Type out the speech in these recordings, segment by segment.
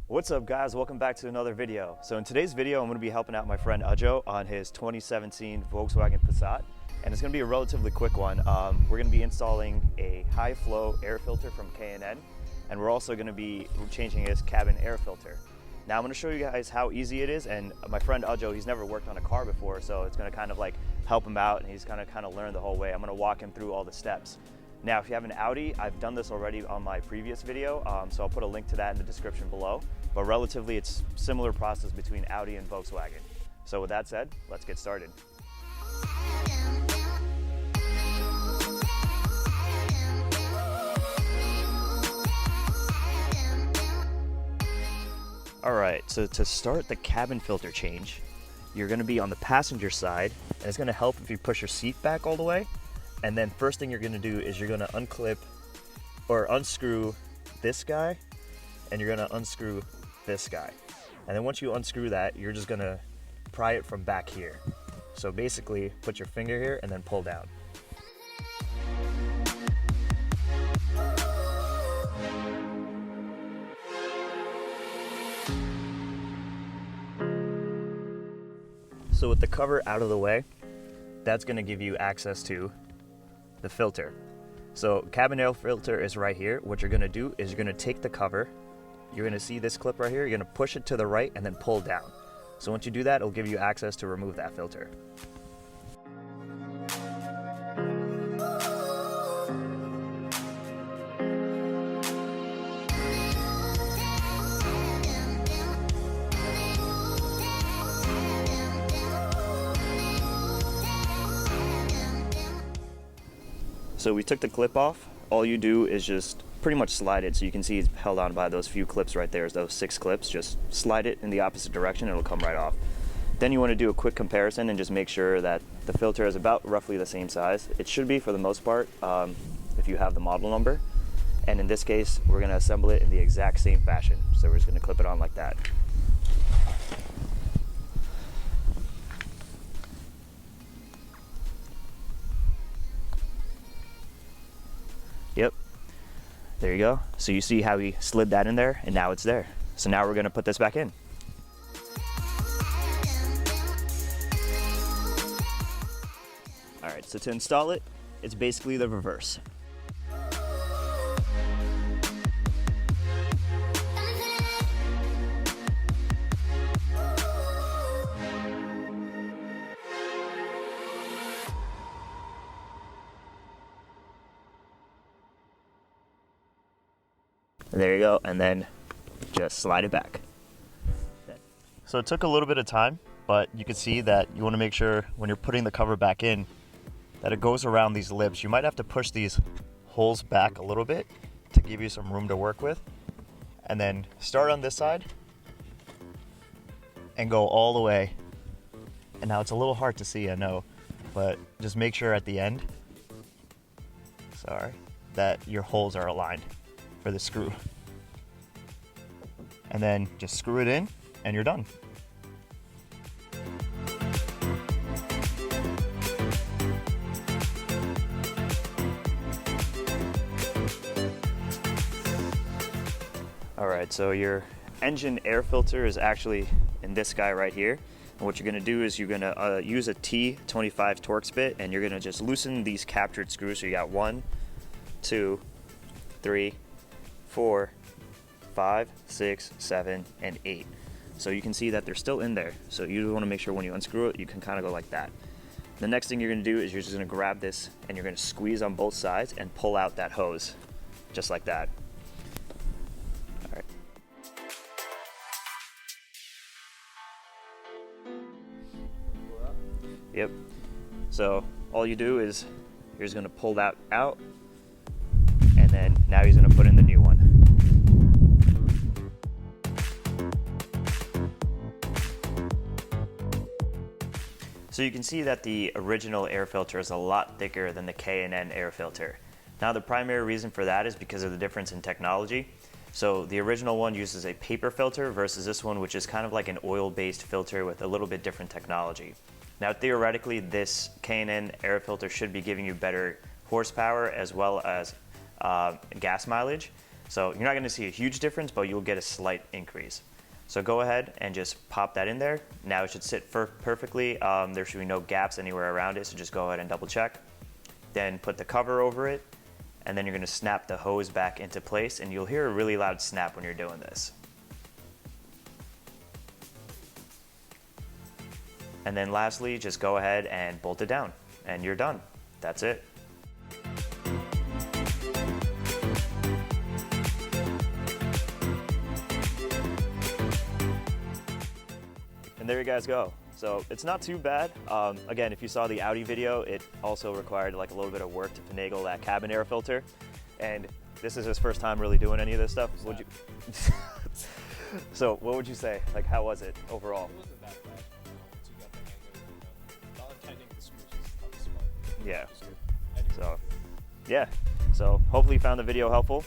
What's up guys, welcome back to another video. So in today's video, I'm going to be helping out my friend Ajo on his 2017 Volkswagen Passat. And it's going to be a relatively quick one. We're going to be installing a high flow air filter from K&N. And we're also going to be changing his cabin air filter. Now I'm going to show you guys how easy it is. And my friend Ajo, he's never worked on a car before, so it's going to kind of like help him out. And he's going to kind of learn the whole way. I'm going to walk him through all the steps. Now, if you have an Audi, I've done this already on my previous video, so I'll put a link to that in the description below. But relatively, it's similar process between Audi and Volkswagen. So with that said, let's get started. All right, so to start the cabin filter change, you're gonna be on the passenger side, and it's gonna help if you push your seat back all the way. And then first thing you're gonna do is you're gonna unclip or unscrew this guy, and you're gonna unscrew this guy. And then once you unscrew that, you're just gonna pry it from back here. So basically, put your finger here and then pull down. So with the cover out of the way, that's gonna give you access to the filter. So cabin air filter is right here. What you're gonna do is you're gonna take the cover, you're gonna see this clip right here, you're gonna push it to the right and then pull down. So once you do that, it'll give you access to remove that filter. So we took the clip off. All you do is just pretty much slide it. So you can see it's held on by those few clips right there, those 6 clips. Just slide it in the opposite direction and it'll come right off. Then you want to do a quick comparison and just make sure that the filter is about roughly the same size. It should be for the most part if you have the model number. And in this case, we're going to assemble it in the exact same fashion. So we're just going to clip it on like that. Yep, there you go. So you see how he slid that in there, and now it's there. So now we're gonna put this back in. All right, so to install it, it's basically the reverse. There you go, and then just slide it back. So it took a little bit of time, but you can see that you want to make sure when you're putting the cover back in that it goes around these lips. You might have to push these holes back a little bit to give you some room to work with. And then start on this side and go all the way. And now it's a little hard to see, I know, but just make sure at the end, that your holes are aligned for the screw. And then just screw it in and you're done. All right, so your engine air filter is actually in this guy right here. And what you're gonna do is you're gonna use a T25 Torx bit, and you're gonna just loosen these captured screws. So you got 1, 2, 3, 4, 5, 6, 7, and 8. So you can see that they're still in there. So you want to make sure when you unscrew it, you can kind of go like that. The next thing you're going to do is you're just going to grab this and you're going to squeeze on both sides and pull out that hose, just like that. All right. Yep. So all you do is you're just going to pull that out, and then now he's going to put in the new one. So you can see that the original air filter is a lot thicker than the K&N air filter. Now the primary reason for that is because of the difference in technology. So the original one uses a paper filter versus this one, which is kind of like an oil-based filter with a little bit different technology. Now theoretically, this K&N air filter should be giving you better horsepower as well as gas mileage. So you're not going to see a huge difference, but you'll get a slight increase. So go ahead and just pop that in there. Now it should sit perfectly. There should be no gaps anywhere around it, so just go ahead and double check. Then put the cover over it, and then you're going to snap the hose back into place, and you'll hear a really loud snap when you're doing this. And then lastly, just go ahead and bolt it down, and you're done. That's it. And there you guys go. So it's not too bad. Again, if you saw the Audi video, it also required like a little bit of work to finagle that cabin air filter. And this is his first time really doing any of this stuff. Would you? So what would you say? Like, how was it overall? It wasn't that bad. Once you got the hang of it, not attending the switch is the toughest part. Yeah. Anyway. So, yeah. So hopefully you found the video helpful.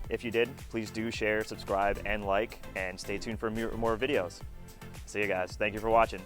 If you did, please do share, subscribe, and like, and stay tuned for more videos. See you guys. Thank you for watching.